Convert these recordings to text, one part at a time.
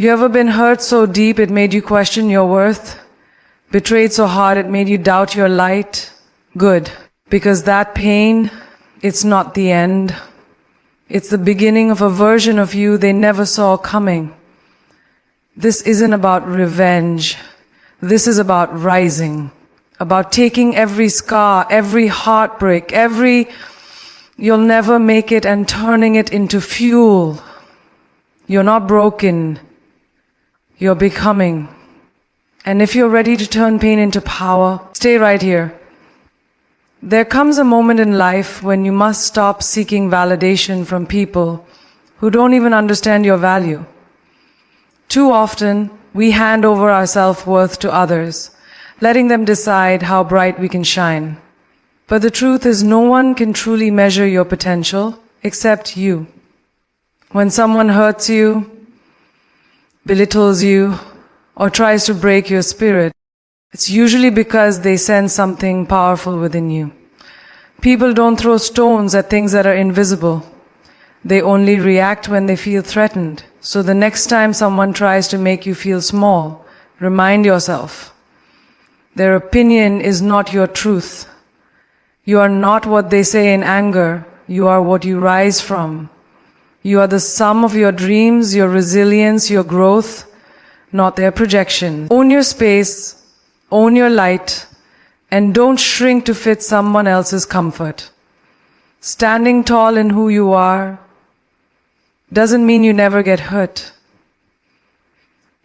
You ever been hurt so deep it made you question your worth? Betrayed so hard it made you doubt your light? Good. Because that pain, it's not the end. It's the beginning of a version of you they never saw coming. This isn't about revenge. This is about rising. About taking every scar, every heartbreak, every you'll never make it and turning it into fuel. You're not broken. You're becoming. And if you're ready to turn pain into power, stay right here. There comes a moment in life when you must stop seeking validation from people who don't even understand your value. Too often, we hand over our self-worth to others, letting them decide how bright we can shine. But the truth is, no one can truly measure your potential except you. When someone hurts you, belittles you, or tries to break your spirit, it's usually because they sense something powerful within you. People don't throw stones at things that are invisible. They only react when they feel threatened. So the next time someone tries to make you feel small, remind yourself, their opinion is not your truth. You are not what they say in anger. You are what you rise from. You are the sum of your dreams, your resilience, your growth, not their projection. Own your space, own your light, and don't shrink to fit someone else's comfort. Standing tall in who you are doesn't mean you never get hurt.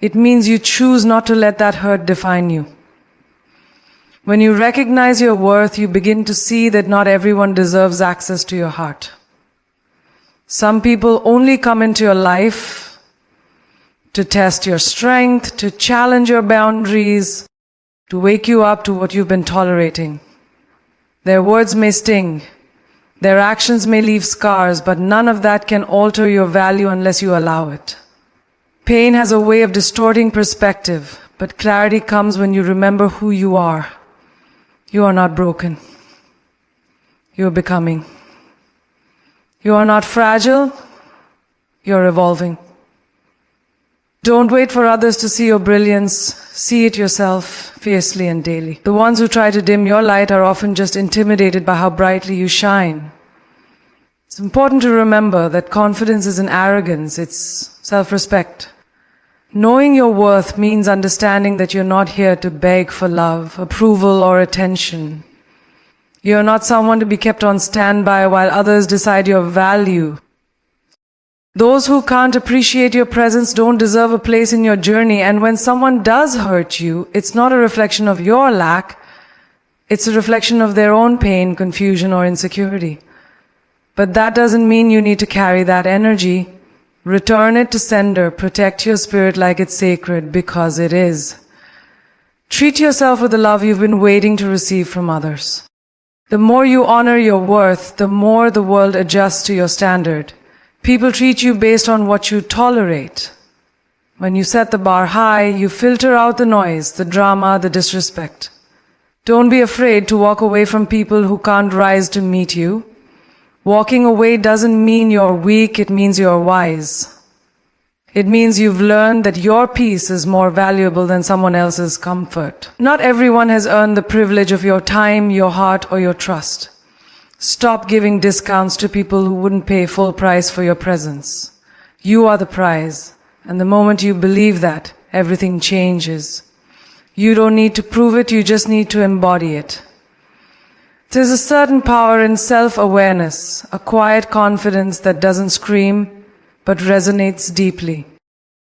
It means you choose not to let that hurt define you. When you recognize your worth, you begin to see that not everyone deserves access to your heart. Some people only come into your life to test your strength, to challenge your boundaries, to wake you up to what you've been tolerating. Their words may sting, their actions may leave scars, but none of that can alter your value unless you allow it. Pain has a way of distorting perspective, but clarity comes when you remember who you are. You are not broken. You are becoming. You are not fragile. You are evolving. Don't wait for others to see your brilliance. See it yourself, fiercely and daily. The ones who try to dim your light are often just intimidated by how brightly you shine. It's important to remember that confidence isn't arrogance, it's self-respect. Knowing your worth means understanding that you're not here to beg for love, approval, or attention. You're not someone to be kept on standby while others decide your value. Those who can't appreciate your presence don't deserve a place in your journey, and when someone does hurt you, it's not a reflection of your lack, it's a reflection of their own pain, confusion, or insecurity. But that doesn't mean you need to carry that energy. Return it to sender. Protect your spirit like it's sacred, because it is. Treat yourself with the love you've been waiting to receive from others. The more you honor your worth, the more the world adjusts to your standard. People treat you based on what you tolerate. When you set the bar high, you filter out the noise, the drama, the disrespect. Don't be afraid to walk away from people who can't rise to meet you. Walking away doesn't mean you're weak, it means you're wise. It means you've learned that your peace is more valuable than someone else's comfort. Not everyone has earned the privilege of your time, your heart, or your trust. Stop giving discounts to people who wouldn't pay full price for your presence. You are the prize, and the moment you believe that, everything changes. You don't need to prove it, you just need to embody it. There's a certain power in self-awareness, a quiet confidence that doesn't scream, but resonates deeply.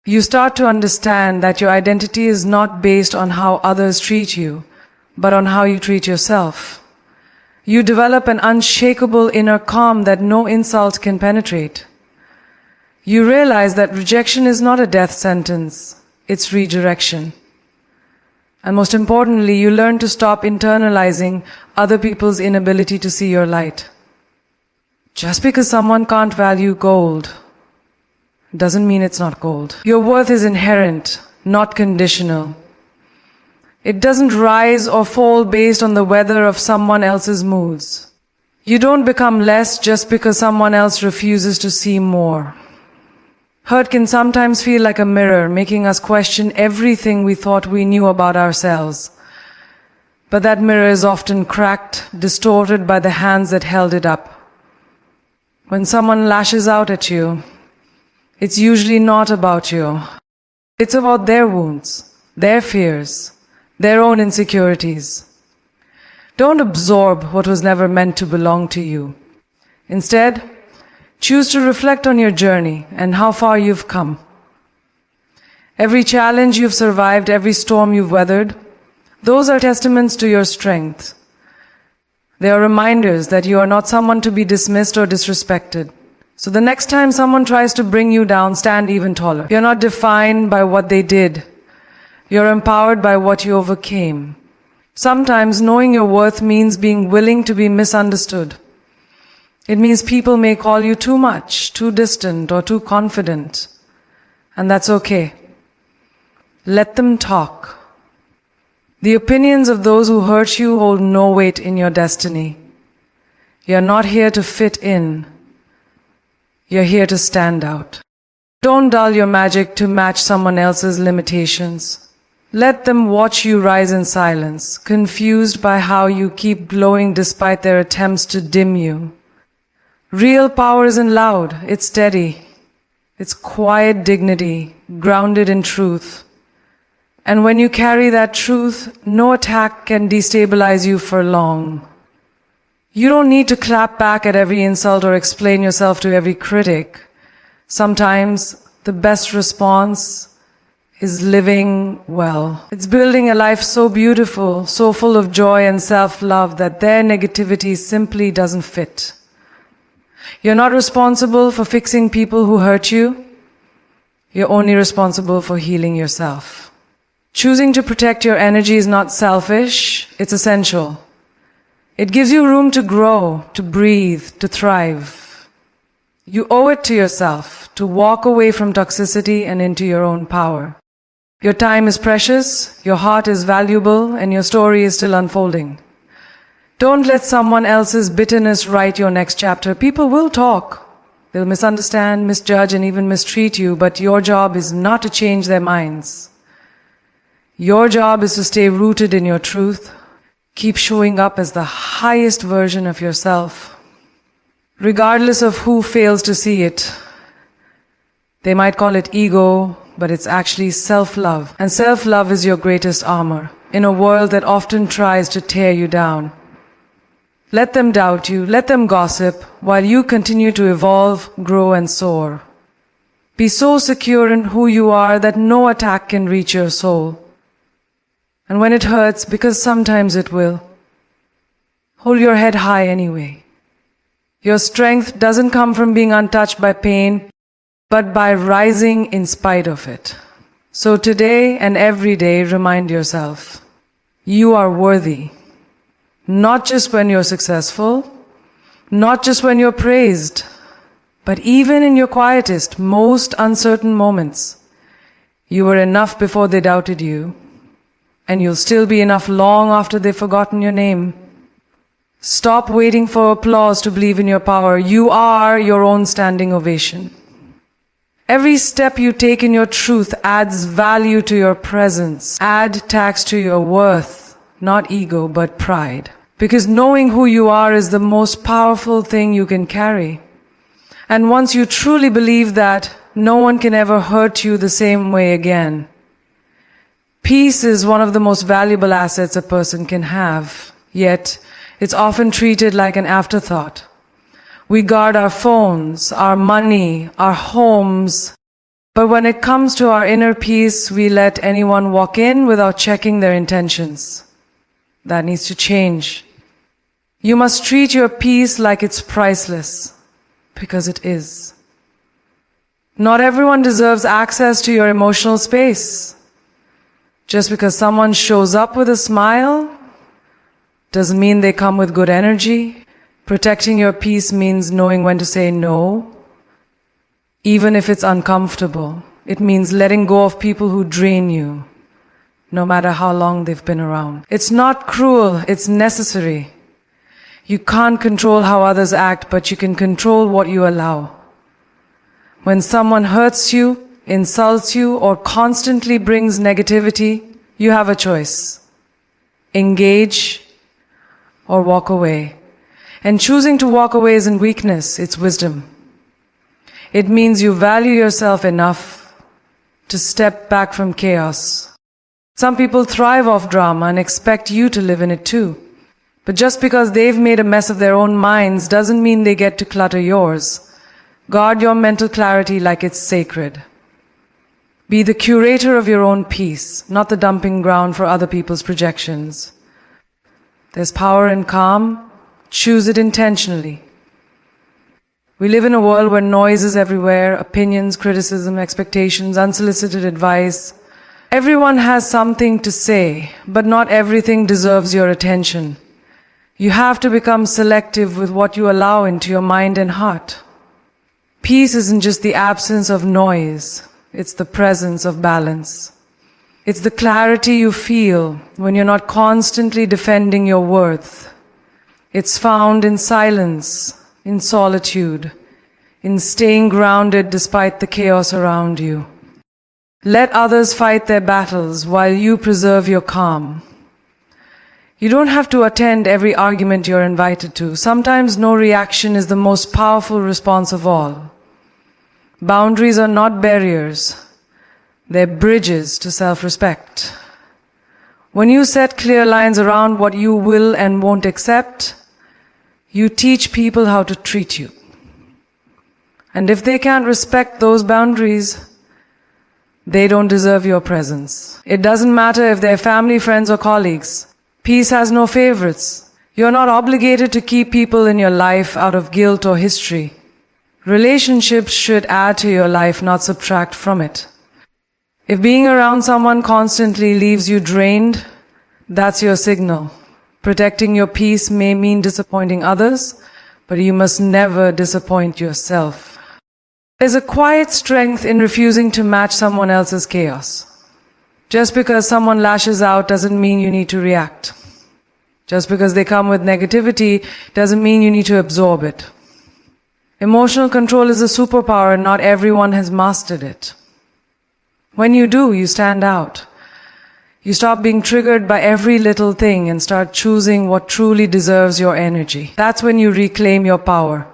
You start to understand that your identity is not based on how others treat you, but on how you treat yourself. You develop an unshakable inner calm that no insult can penetrate. You realize that rejection is not a death sentence, it's redirection. And most importantly, you learn to stop internalizing other people's inability to see your light. Just because someone can't value gold doesn't mean it's not gold. Your worth is inherent, not conditional. It doesn't rise or fall based on the weather of someone else's moods. You don't become less just because someone else refuses to see more. Hurt can sometimes feel like a mirror, making us question everything we thought we knew about ourselves. But that mirror is often cracked, distorted by the hands that held it up. When someone lashes out at you, it's usually not about you. It's about their wounds, their fears, their own insecurities. Don't absorb what was never meant to belong to you. Instead, choose to reflect on your journey and how far you've come. Every challenge you've survived, every storm you've weathered, those are testaments to your strength. They are reminders that you are not someone to be dismissed or disrespected. So the next time someone tries to bring you down, stand even taller. You're not defined by what they did. You're empowered by what you overcame. Sometimes knowing your worth means being willing to be misunderstood. It means people may call you too much, too distant, or too confident. And that's okay. Let them talk. The opinions of those who hurt you hold no weight in your destiny. You're not here to fit in. You're here to stand out. Don't dull your magic to match someone else's limitations. Let them watch you rise in silence, confused by how you keep glowing despite their attempts to dim you. Real power isn't loud, it's steady. It's quiet dignity, grounded in truth. And when you carry that truth, no attack can destabilize you for long. You don't need to clap back at every insult or explain yourself to every critic. Sometimes the best response is living well. It's building a life so beautiful, so full of joy and self-love that their negativity simply doesn't fit. You're not responsible for fixing people who hurt you. You're only responsible for healing yourself. Choosing to protect your energy is not selfish, it's essential. It gives you room to grow, to breathe, to thrive. You owe it to yourself to walk away from toxicity and into your own power. Your time is precious, your heart is valuable, and your story is still unfolding. Don't let someone else's bitterness write your next chapter. People will talk. They'll misunderstand, misjudge, and even mistreat you, but your job is not to change their minds. Your job is to stay rooted in your truth. Keep showing up as the highest version of yourself. Regardless of who fails to see it. They might call it ego, but it's actually self-love. And self-love is your greatest armor in a world that often tries to tear you down. Let them doubt you, let them gossip, while you continue to evolve, grow, and soar. Be so secure in who you are that no attack can reach your soul. And when it hurts, because sometimes it will, hold your head high anyway. Your strength doesn't come from being untouched by pain, but by rising in spite of it. So today and every day, remind yourself, you are worthy. Not just when you're successful, not just when you're praised, but even in your quietest, most uncertain moments. You were enough before they doubted you. And you'll still be enough long after they've forgotten your name. Stop waiting for applause to believe in your power. You are your own standing ovation. Every step you take in your truth adds value to your presence. Add tax to your worth, not ego, but pride. Because knowing who you are is the most powerful thing you can carry. And once you truly believe that, no one can ever hurt you the same way again. Peace is one of the most valuable assets a person can have, yet it's often treated like an afterthought. We guard our phones, our money, our homes, but when it comes to our inner peace, we let anyone walk in without checking their intentions. That needs to change. You must treat your peace like it's priceless, because it is. Not everyone deserves access to your emotional space. Just because someone shows up with a smile doesn't mean they come with good energy. Protecting your peace means knowing when to say no, even if it's uncomfortable. It means letting go of people who drain you, no matter how long they've been around. It's not cruel, it's necessary. You can't control how others act, but you can control what you allow. When someone hurts you, insults you, or constantly brings negativity, you have a choice. Engage or walk away. And choosing to walk away isn't weakness, it's wisdom. It means you value yourself enough to step back from chaos. Some people thrive off drama and expect you to live in it too. But just because they've made a mess of their own minds doesn't mean they get to clutter yours. Guard your mental clarity like it's sacred. Be the curator of your own peace, not the dumping ground for other people's projections. There's power in calm. Choose it intentionally. We live in a world where noise is everywhere, opinions, criticism, expectations, unsolicited advice. Everyone has something to say, but not everything deserves your attention. You have to become selective with what you allow into your mind and heart. Peace isn't just the absence of noise, it's the presence of balance. It's the clarity you feel when you're not constantly defending your worth. It's found in silence, in solitude, in staying grounded despite the chaos around you. Let others fight their battles while you preserve your calm. You don't have to attend every argument you're invited to. Sometimes no reaction is the most powerful response of all. Boundaries are not barriers. They're bridges to self-respect. When you set clear lines around what you will and won't accept, you teach people how to treat you. And if they can't respect those boundaries, they don't deserve your presence. It doesn't matter if they're family, friends, or colleagues. Peace has no favorites. You're not obligated to keep people in your life out of guilt or history. Relationships should add to your life, not subtract from it. If being around someone constantly leaves you drained, that's your signal. Protecting your peace may mean disappointing others, but you must never disappoint yourself. There's a quiet strength in refusing to match someone else's chaos. Just because someone lashes out doesn't mean you need to react. Just because they come with negativity doesn't mean you need to absorb it. Emotional control is a superpower and not everyone has mastered it. When you do, you stand out. You stop being triggered by every little thing and start choosing what truly deserves your energy. That's when you reclaim your power.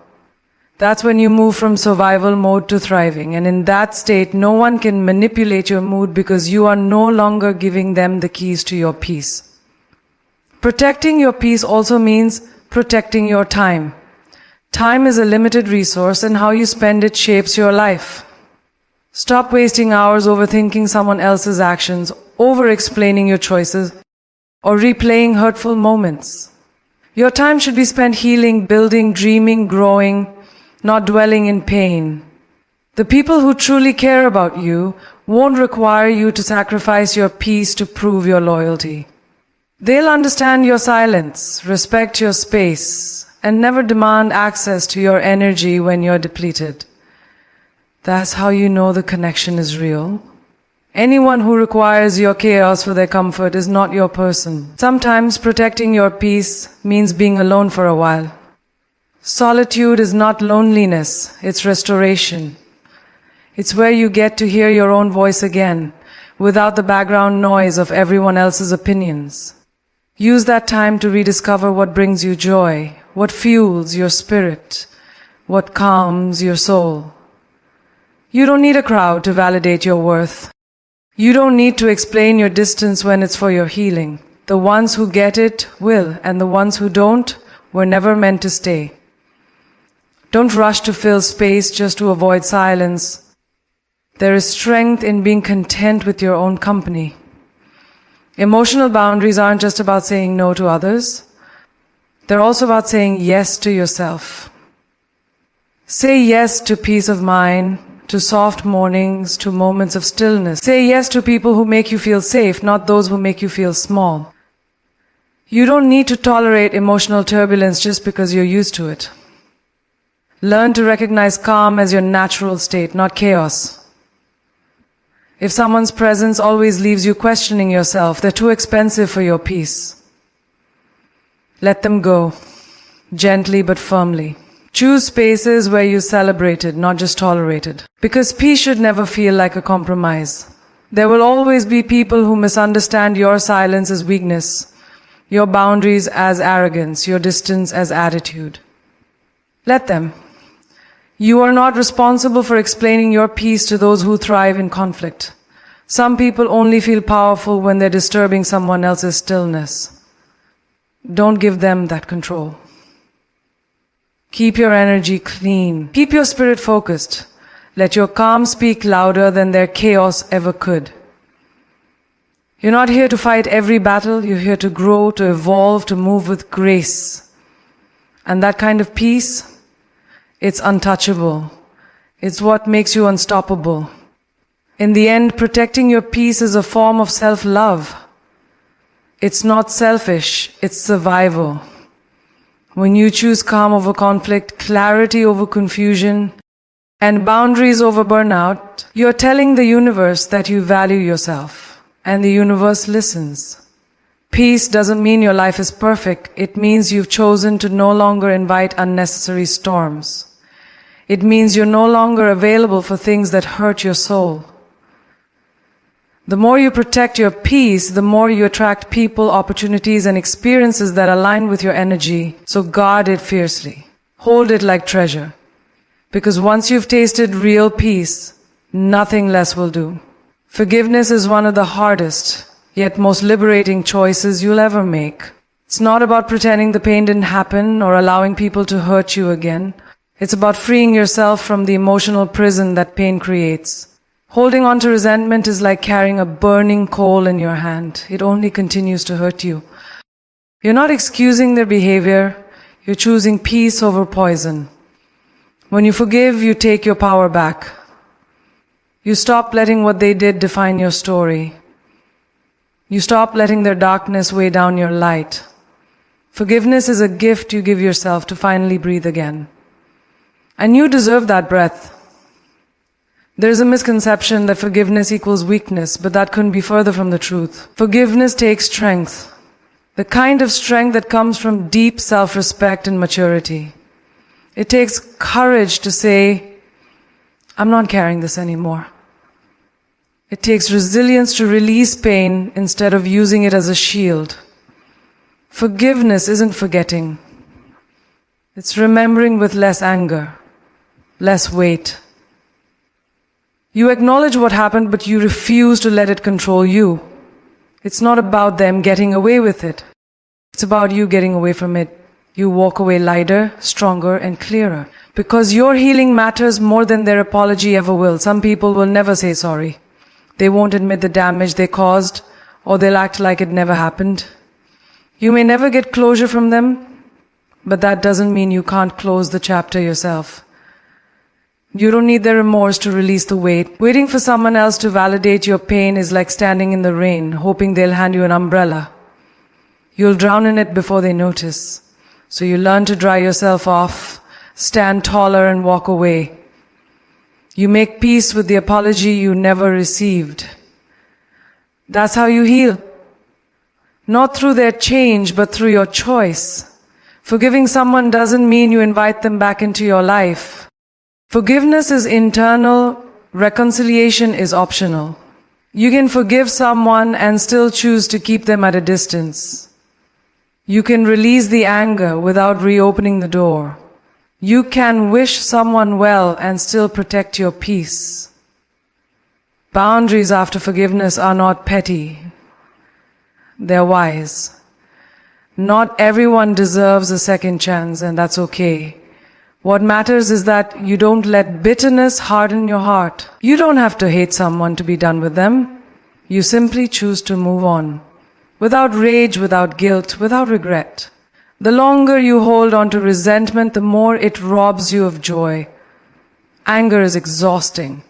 That's when you move from survival mode to thriving. And in that state, no one can manipulate your mood because you are no longer giving them the keys to your peace. Protecting your peace also means protecting your time. Time is a limited resource, and how you spend it shapes your life. Stop wasting hours overthinking someone else's actions, over-explaining your choices, or replaying hurtful moments. Your time should be spent healing, building, dreaming, growing, not dwelling in pain. The people who truly care about you won't require you to sacrifice your peace to prove your loyalty. They'll understand your silence, respect your space, and never demand access to your energy when you're depleted. That's how you know the connection is real. Anyone who requires your chaos for their comfort is not your person. Sometimes protecting your peace means being alone for a while. Solitude is not loneliness, it's restoration. It's where you get to hear your own voice again, without the background noise of everyone else's opinions. Use that time to rediscover what brings you joy, what fuels your spirit, what calms your soul. You don't need a crowd to validate your worth. You don't need to explain your distance when it's for your healing. The ones who get it will, and the ones who don't were never meant to stay. Don't rush to fill space just to avoid silence. There is strength in being content with your own company. Emotional boundaries aren't just about saying no to others. They're also about saying yes to yourself. Say yes to peace of mind, to soft mornings, to moments of stillness. Say yes to people who make you feel safe, not those who make you feel small. You don't need to tolerate emotional turbulence just because you're used to it. Learn to recognize calm as your natural state, not chaos. If someone's presence always leaves you questioning yourself, they're too expensive for your peace. Let them go, gently but firmly. Choose spaces where you celebrate it, not just tolerate it. Because peace should never feel like a compromise. There will always be people who misunderstand your silence as weakness, your boundaries as arrogance, your distance as attitude. Let them. You are not responsible for explaining your peace to those who thrive in conflict. Some people only feel powerful when they're disturbing someone else's stillness. Don't give them that control. Keep your energy clean. Keep your spirit focused. Let your calm speak louder than their chaos ever could. You're not here to fight every battle. You're here to grow, to evolve, to move with grace. And that kind of peace, it's untouchable. It's what makes you unstoppable. In the end, protecting your peace is a form of self-love. It's not selfish, it's survival. When you choose calm over conflict, clarity over confusion, and boundaries over burnout, you're telling the universe that you value yourself, and the universe listens. Peace doesn't mean your life is perfect. It means you've chosen to no longer invite unnecessary storms. It means you're no longer available for things that hurt your soul. The more you protect your peace, the more you attract people, opportunities, and experiences that align with your energy. So guard it fiercely. Hold it like treasure. Because once you've tasted real peace, nothing less will do. Forgiveness is one of the hardest, yet most liberating choices you'll ever make. It's not about pretending the pain didn't happen or allowing people to hurt you again. It's about freeing yourself from the emotional prison that pain creates. Holding on to resentment is like carrying a burning coal in your hand. It only continues to hurt you. You're not excusing their behavior. You're choosing peace over poison. When you forgive, you take your power back. You stop letting what they did define your story. You stop letting their darkness weigh down your light. Forgiveness is a gift you give yourself to finally breathe again. And you deserve that breath. There's a misconception that forgiveness equals weakness, but that couldn't be further from the truth. Forgiveness takes strength. The kind of strength that comes from deep self-respect and maturity. It takes courage to say, I'm not carrying this anymore. It takes resilience to release pain instead of using it as a shield. Forgiveness isn't forgetting. It's remembering with less anger, less weight. You acknowledge what happened, but you refuse to let it control you. It's not about them getting away with it. It's about you getting away from it. You walk away lighter, stronger, and clearer. Because your healing matters more than their apology ever will. Some people will never say sorry. They won't admit the damage they caused, or they'll act like it never happened. You may never get closure from them, but that doesn't mean you can't close the chapter yourself. You don't need their remorse to release the weight. Waiting for someone else to validate your pain is like standing in the rain, hoping they'll hand you an umbrella. You'll drown in it before they notice. So you learn to dry yourself off, stand taller, and walk away. You make peace with the apology you never received. That's how you heal. Not through their change, but through your choice. Forgiving someone doesn't mean you invite them back into your life. Forgiveness is internal, reconciliation is optional. You can forgive someone and still choose to keep them at a distance. You can release the anger without reopening the door. You can wish someone well and still protect your peace. Boundaries after forgiveness are not petty. They're wise. Not everyone deserves a second chance, and that's okay. What matters is that you don't let bitterness harden your heart. You don't have to hate someone to be done with them. You simply choose to move on. Without rage, without guilt, without regret. The longer you hold on to resentment, the more it robs you of joy. Anger is exhausting.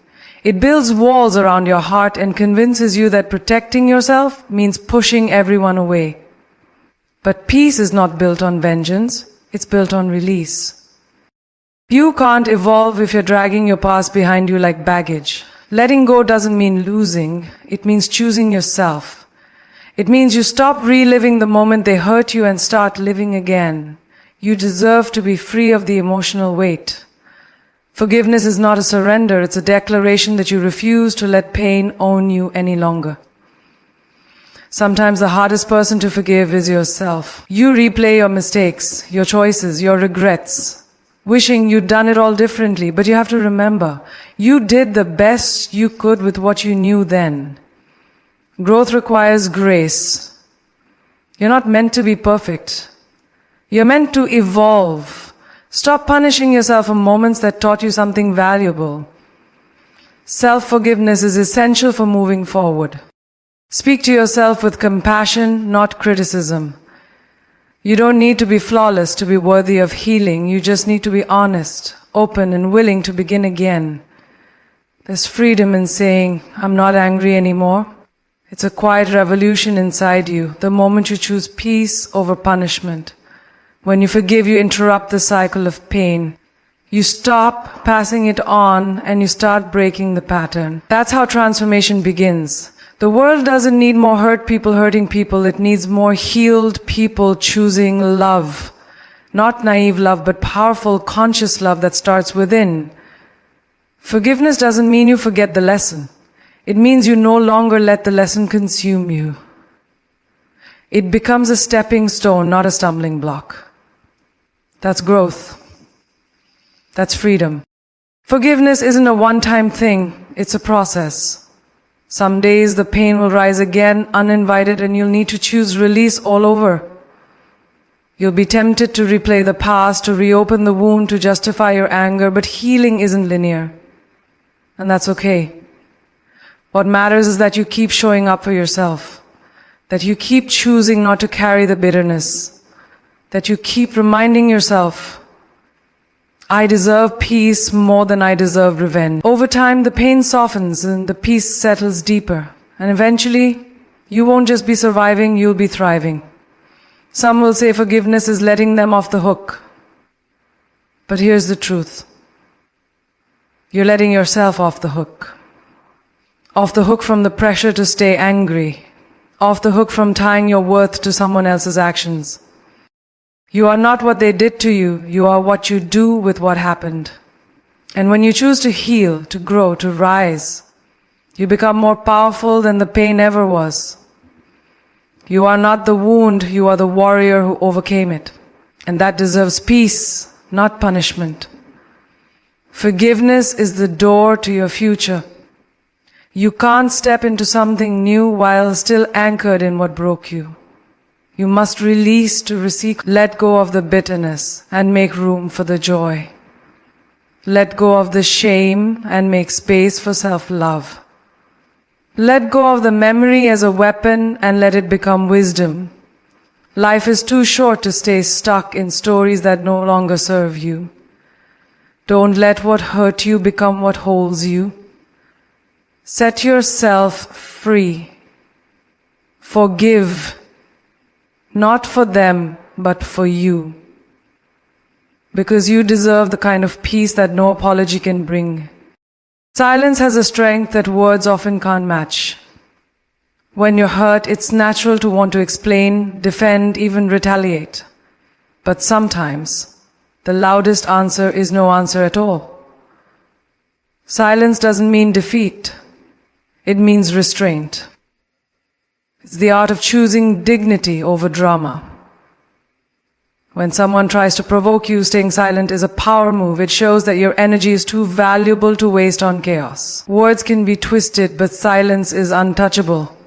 It builds walls around your heart and convinces you that protecting yourself means pushing everyone away. But peace is not built on vengeance. It's built on release. You can't evolve if you're dragging your past behind you like baggage. Letting go doesn't mean losing. It means choosing yourself. It means you stop reliving the moment they hurt you and start living again. You deserve to be free of the emotional weight. Forgiveness is not a surrender, it's a declaration that you refuse to let pain own you any longer. Sometimes the hardest person to forgive is yourself. You replay your mistakes, your choices, your regrets, wishing you'd done it all differently, but you have to remember, you did the best you could with what you knew then. Growth requires grace. You're not meant to be perfect. You're meant to evolve. Stop punishing yourself for moments that taught you something valuable. Self-forgiveness is essential for moving forward. Speak to yourself with compassion, not criticism. You don't need to be flawless to be worthy of healing. You just need to be honest, open, and willing to begin again. There's freedom in saying, I'm not angry anymore. It's a quiet revolution inside you, the moment you choose peace over punishment. When you forgive, you interrupt the cycle of pain. You stop passing it on and you start breaking the pattern. That's how transformation begins. The world doesn't need more hurt people hurting people. It needs more healed people choosing love. Not naive love, but powerful, conscious love that starts within. Forgiveness doesn't mean you forget the lesson. It means you no longer let the lesson consume you. It becomes a stepping stone, not a stumbling block. That's growth. That's freedom. Forgiveness isn't a one-time thing. It's a process. Some days the pain will rise again, uninvited, and you'll need to choose release all over. You'll be tempted to replay the past, to reopen the wound, to justify your anger, but healing isn't linear. And that's okay. What matters is that you keep showing up for yourself, that you keep choosing not to carry the bitterness, that you keep reminding yourself, I deserve peace more than I deserve revenge. Over time, the pain softens and the peace settles deeper. And eventually, you won't just be surviving, you'll be thriving. Some will say forgiveness is letting them off the hook. But here's the truth. You're letting yourself off the hook. Off the hook from the pressure to stay angry. Off the hook from tying your worth to someone else's actions. You are not what they did to you. You are what you do with what happened. And when you choose to heal, to grow, to rise, you become more powerful than the pain ever was. You are not the wound, you are the warrior who overcame it. And that deserves peace, not punishment. Forgiveness is the door to your future. You can't step into something new while still anchored in what broke you. You must release to receive, let go of the bitterness and make room for the joy. Let go of the shame and make space for self-love. Let go of the memory as a weapon and let it become wisdom. Life is too short to stay stuck in stories that no longer serve you. Don't let what hurt you become what holds you. Set yourself free. Forgive. Not for them, but for you. Because you deserve the kind of peace that no apology can bring. Silence has a strength that words often can't match. When you're hurt, it's natural to want to explain, defend, even retaliate. But sometimes, the loudest answer is no answer at all. Silence doesn't mean defeat. It means restraint. It's the art of choosing dignity over drama. When someone tries to provoke you, staying silent is a power move. It shows that your energy is too valuable to waste on chaos. Words can be twisted, but silence is untouchable.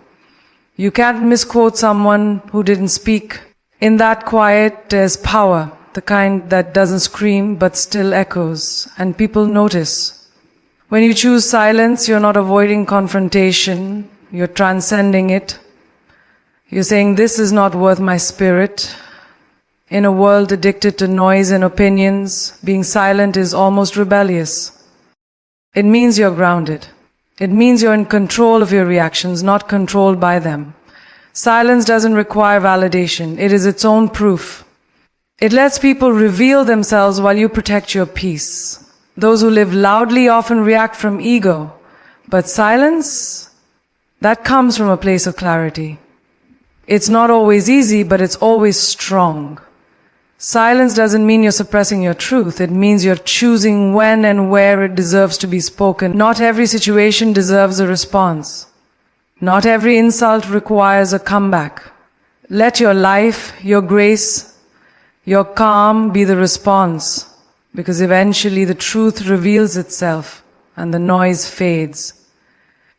You can't misquote someone who didn't speak. In that quiet, there's power, the kind that doesn't scream but still echoes, and people notice. When you choose silence, you're not avoiding confrontation, you're transcending it. You're saying, this is not worth my spirit. In a world addicted to noise and opinions, being silent is almost rebellious. It means you're grounded. It means you're in control of your reactions, not controlled by them. Silence doesn't require validation. It is its own proof. It lets people reveal themselves while you protect your peace. Those who live loudly often react from ego. But silence, that comes from a place of clarity. It's not always easy, but it's always strong. Silence doesn't mean you're suppressing your truth. It means you're choosing when and where it deserves to be spoken. Not every situation deserves a response. Not every insult requires a comeback. Let your life, your grace, your calm be the response, because eventually the truth reveals itself and the noise fades.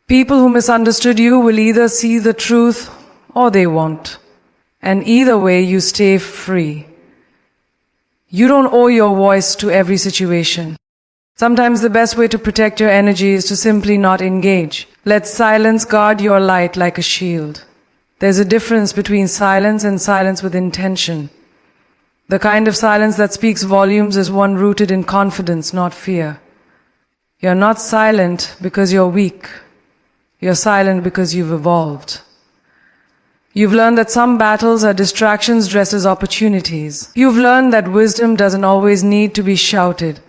People who misunderstood you will either see the truth or they won't. And either way, you stay free. You don't owe your voice to every situation. Sometimes the best way to protect your energy is to simply not engage. Let silence guard your light like a shield. There's a difference between silence and silence with intention. The kind of silence that speaks volumes is one rooted in confidence, not fear. You're not silent because you're weak. You're silent because you've evolved. You've learned that some battles are distractions dressed as opportunities. You've learned that wisdom doesn't always need to be shouted.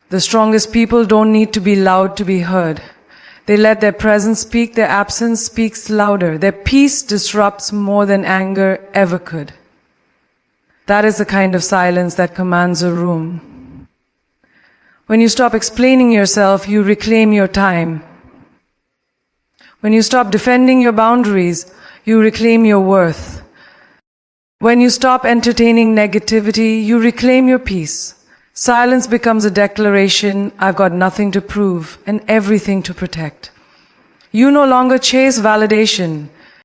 The strongest people don't need to be loud to be heard. They let their presence speak, their absence speaks louder. Their peace disrupts more than anger ever could. That is the kind of silence that commands a room. When you stop explaining yourself, you reclaim your time. When you stop defending your boundaries, you reclaim your worth. When you stop entertaining negativity, you reclaim your peace. Silence becomes a declaration, I've got nothing to prove and everything to protect. You no longer chase validation.